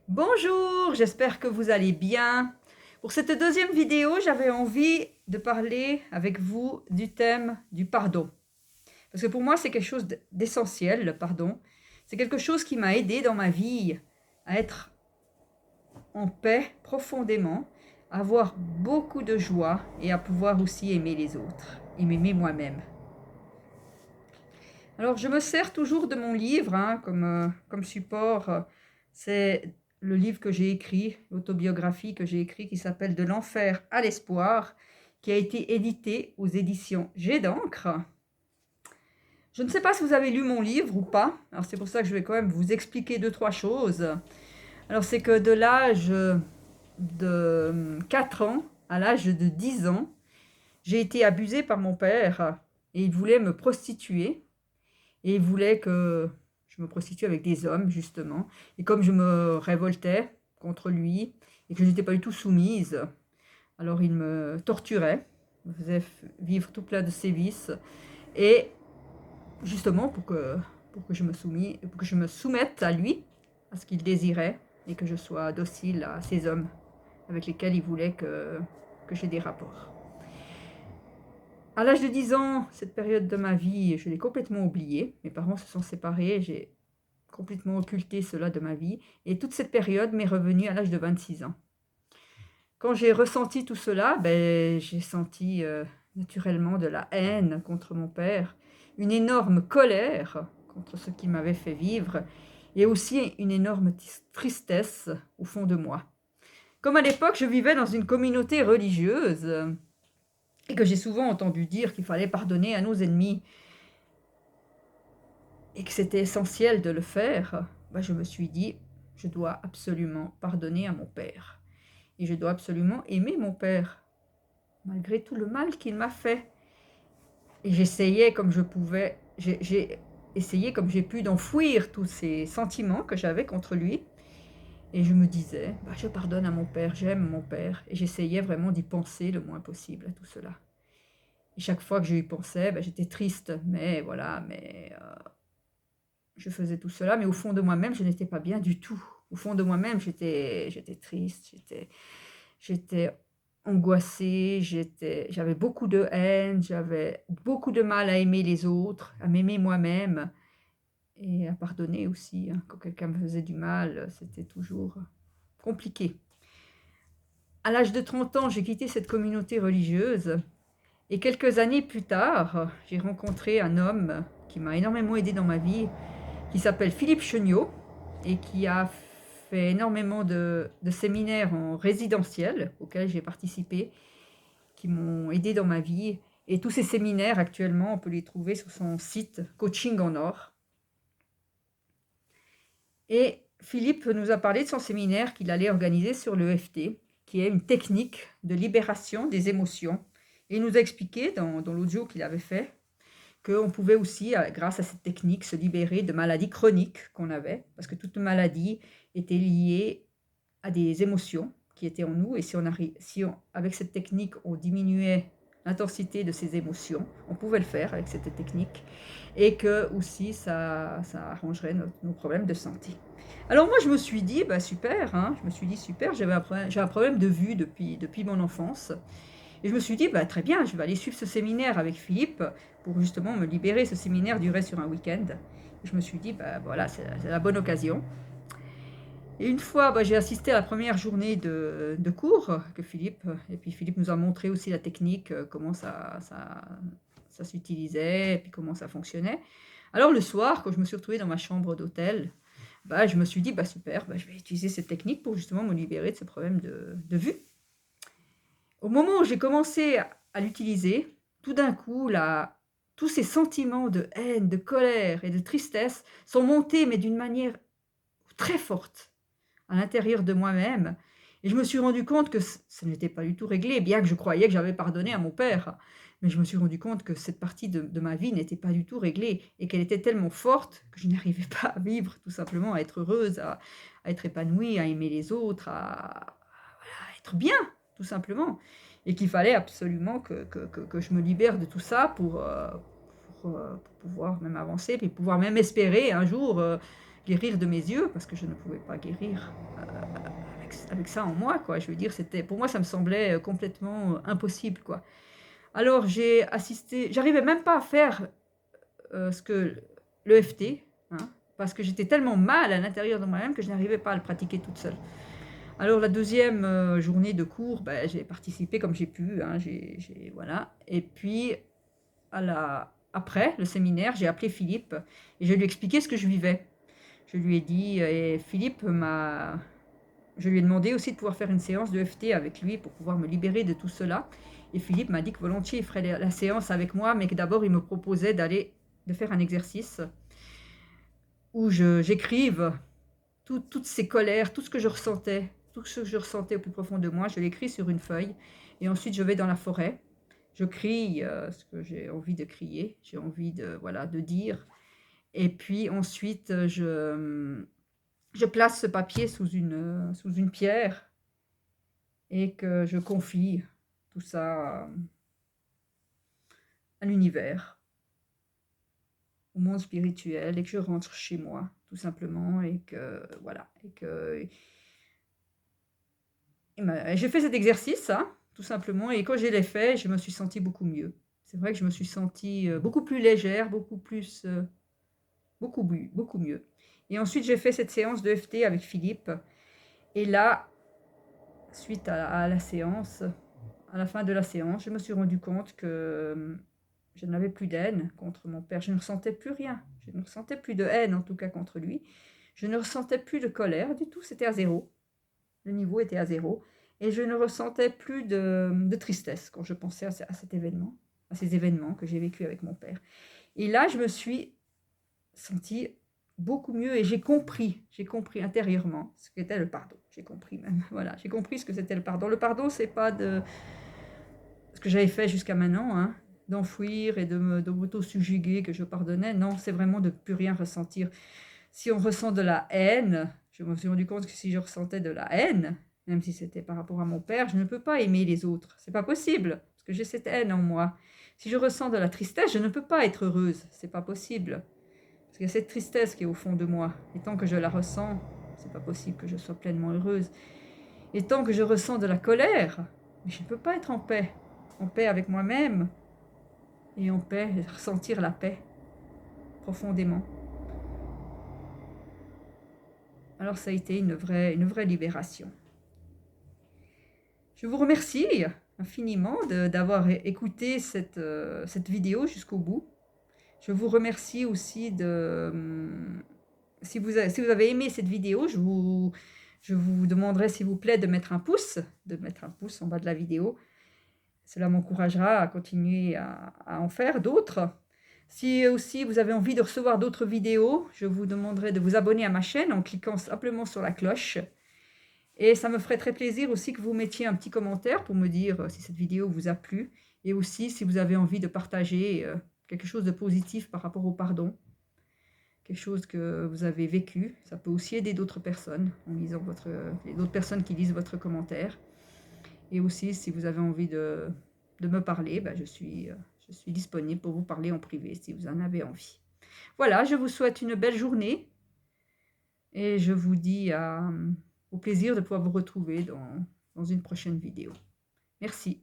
Bonjour, j'espère que vous allez bien. Pour cette deuxième vidéo, j'avais envie de parler avec vous du thème du pardon. Parce que pour moi, c'est quelque chose d'essentiel, le pardon. C'est quelque chose qui m'a aidé dans ma vie à être en paix profondément, à avoir beaucoup de joie et à pouvoir aussi aimer les autres et m'aimer moi-même. Alors, je me sers toujours de mon livre comme support. C'est le livre que j'ai écrit, l'autobiographie que j'ai écrit, qui s'appelle De l'enfer à l'espoir, qui a été édité aux éditions Jet d'encre. Je ne sais pas si vous avez lu mon livre ou pas, alors c'est pour ça que je vais quand même vous expliquer deux, trois choses. Alors, c'est que de l'âge de 4 ans à l'âge de 10 ans, j'ai été abusée par mon père et il voulait me prostituer. Et il voulait que je me prostitue avec des hommes, justement. Et comme je me révoltais contre lui et que je n'étais pas du tout soumise, alors il me torturait, me faisait vivre tout plein de sévices. Et justement, pour que je me soumette à lui, à ce qu'il désirait, et que je sois docile à ces hommes avec lesquels il voulait que j'ai des rapports. À l'âge de 10 ans, cette période de ma vie, je l'ai complètement oubliée. Mes parents se sont séparés, j'ai complètement occulté cela de ma vie. Et toute cette période m'est revenue à l'âge de 26 ans. Quand j'ai ressenti tout cela, j'ai senti naturellement de la haine contre mon père, une énorme colère contre ce qu'il m'avait fait vivre, et aussi une énorme tristesse au fond de moi. Comme à l'époque, je vivais dans une communauté religieuse, et que j'ai souvent entendu dire qu'il fallait pardonner à nos ennemis, et que c'était essentiel de le faire, je me suis dit, je dois absolument pardonner à mon père. Et je dois absolument aimer mon père, malgré tout le mal qu'il m'a fait. Et j'essayais comme je pouvais, j'ai essayé comme j'ai pu d'enfouir tous ces sentiments que j'avais contre lui. Et je me disais, je pardonne à mon père, j'aime mon père. Et j'essayais vraiment d'y penser le moins possible à tout cela. Et chaque fois que j'y pensais, j'étais triste. Mais voilà, je faisais tout cela, mais au fond de moi-même, je n'étais pas bien du tout. Au fond de moi-même, j'étais triste, j'étais angoissée, j'avais beaucoup de haine, j'avais beaucoup de mal à aimer les autres, à m'aimer moi-même et à pardonner aussi. Quand quelqu'un me faisait du mal, c'était toujours compliqué. À l'âge de 30 ans, j'ai quitté cette communauté religieuse et quelques années plus tard, j'ai rencontré un homme qui m'a énormément aidé dans ma vie, qui s'appelle Philippe Cheniot et qui a fait énormément de séminaires en résidentiel auxquels j'ai participé, qui m'ont aidé dans ma vie. Et tous ces séminaires, actuellement, on peut les trouver sur son site Coaching en Or. Et Philippe nous a parlé de son séminaire qu'il allait organiser sur l'EFT, qui est une technique de libération des émotions. Et il nous a expliqué dans l'audio qu'il avait fait qu'on pouvait aussi, grâce à cette technique, se libérer de maladies chroniques qu'on avait, parce que toute maladie était liée à des émotions qui étaient en nous, et avec cette technique, on diminuait l'intensité de ces émotions, on pouvait le faire avec cette technique, et que aussi ça arrangerait nos problèmes de santé. Alors moi je me suis dit, super, je me suis dit super, j'ai un problème de vue depuis mon enfance, et je me suis dit, très bien, je vais aller suivre ce séminaire avec Philippe pour justement me libérer. Ce séminaire durait sur un week-end. Et je me suis dit, voilà, c'est la bonne occasion. Et une fois, j'ai assisté à la première journée de cours que Philippe, et puis Philippe nous a montré aussi la technique, comment ça s'utilisait, et puis comment ça fonctionnait. Alors le soir, quand je me suis retrouvée dans ma chambre d'hôtel, je me suis dit, super, je vais utiliser cette technique pour justement me libérer de ce problème de vue. Au moment où j'ai commencé à l'utiliser, tout d'un coup, tous ces sentiments de haine, de colère et de tristesse sont montés, mais d'une manière très forte, à l'intérieur de moi-même. Et je me suis rendu compte que ce n'était pas du tout réglé, bien que je croyais que j'avais pardonné à mon père. Mais je me suis rendu compte que cette partie de ma vie n'était pas du tout réglée et qu'elle était tellement forte que je n'arrivais pas à vivre, tout simplement, à être heureuse, à être épanouie, à aimer les autres, à être bien, tout simplement. Et qu'il fallait absolument que je me libère de tout ça pour pouvoir même avancer, puis pouvoir même espérer un jour guérir de mes yeux, parce que je ne pouvais pas guérir avec ça en moi, quoi. Je veux dire, pour moi, ça me semblait complètement impossible, quoi. Alors, j'ai assisté, j'arrivais même pas à faire ce que l'EFT, hein, parce que j'étais tellement mal à l'intérieur de moi-même que je n'arrivais pas à le pratiquer toute seule. Alors, la deuxième journée de cours, ben, j'ai participé comme j'ai pu, hein, voilà. Et puis, après le séminaire, j'ai appelé Philippe et je lui ai expliqué ce que je vivais. Je lui ai dit, et je lui ai demandé aussi de pouvoir faire une séance de EFT avec lui pour pouvoir me libérer de tout cela. Et Philippe m'a dit que volontiers il ferait la séance avec moi, mais que d'abord il me proposait de faire un exercice où j'écrive toutes ces colères, tout ce que je ressentais, tout ce que je ressentais au plus profond de moi, je l'écris sur une feuille. Et ensuite je vais dans la forêt, je crie ce que j'ai envie de crier, j'ai envie de dire. Et puis ensuite je place ce papier sous une pierre et que je confie tout ça à l'univers, au monde spirituel, et que je rentre chez moi, tout simplement, et que voilà, j'ai fait cet exercice, hein, tout simplement, et quand je l'ai fait, je me suis sentie beaucoup mieux. C'est vrai que je me suis sentie beaucoup plus légère, beaucoup mieux. Et ensuite, j'ai fait cette séance de FT avec Philippe, et là, suite à la séance, à la fin de la séance, je me suis rendu compte que je n'avais plus d'haine contre mon père. Je ne ressentais plus rien. Je ne ressentais plus de haine, en tout cas, contre lui. Je ne ressentais plus de colère du tout. C'était à zéro. Le niveau était à zéro. Et je ne ressentais plus de tristesse quand je pensais à cet événement, à ces événements que j'ai vécus avec mon père. Et là, je me suis sentie beaucoup mieux et j'ai compris intérieurement ce qu'était le pardon. J'ai compris même, voilà, j'ai compris ce que c'était le pardon. Le pardon, c'est pas de ce que j'avais fait jusqu'à maintenant, hein, d'enfouir et de m'auto-subjuguer que je pardonnais. Non, c'est vraiment de ne plus rien ressentir. Si on ressent de la haine, je me suis rendu compte que si je ressentais de la haine, même si c'était par rapport à mon père, je ne peux pas aimer les autres. C'est pas possible, parce que j'ai cette haine en moi. Si je ressens de la tristesse, je ne peux pas être heureuse. C'est pas possible. Parce qu'il y a cette tristesse qui est au fond de moi. Et tant que je la ressens, c'est pas possible que je sois pleinement heureuse. Et tant que je ressens de la colère, je ne peux pas être en paix avec moi-même, et en paix, ressentir la paix profondément. Alors ça a été une vraie libération. Je vous remercie infiniment d'avoir écouté cette vidéo jusqu'au bout. Je vous remercie aussi si vous avez aimé cette vidéo, je vous demanderai s'il vous plaît de mettre un pouce en bas de la vidéo. Cela m'encouragera à continuer à en faire d'autres. Si aussi vous avez envie de recevoir d'autres vidéos, je vous demanderai de vous abonner à ma chaîne en cliquant simplement sur la cloche. Et ça me ferait très plaisir aussi que vous mettiez un petit commentaire pour me dire si cette vidéo vous a plu. Et aussi si vous avez envie de partager quelque chose de positif par rapport au pardon. Quelque chose que vous avez vécu. Ça peut aussi aider d'autres personnes en lisant d'autres personnes qui lisent votre commentaire. Et aussi, si vous avez envie de me parler, ben, je suis disponible pour vous parler en privé si vous en avez envie. Voilà, je vous souhaite une belle journée et je vous dis au plaisir de pouvoir vous retrouver dans une prochaine vidéo. Merci.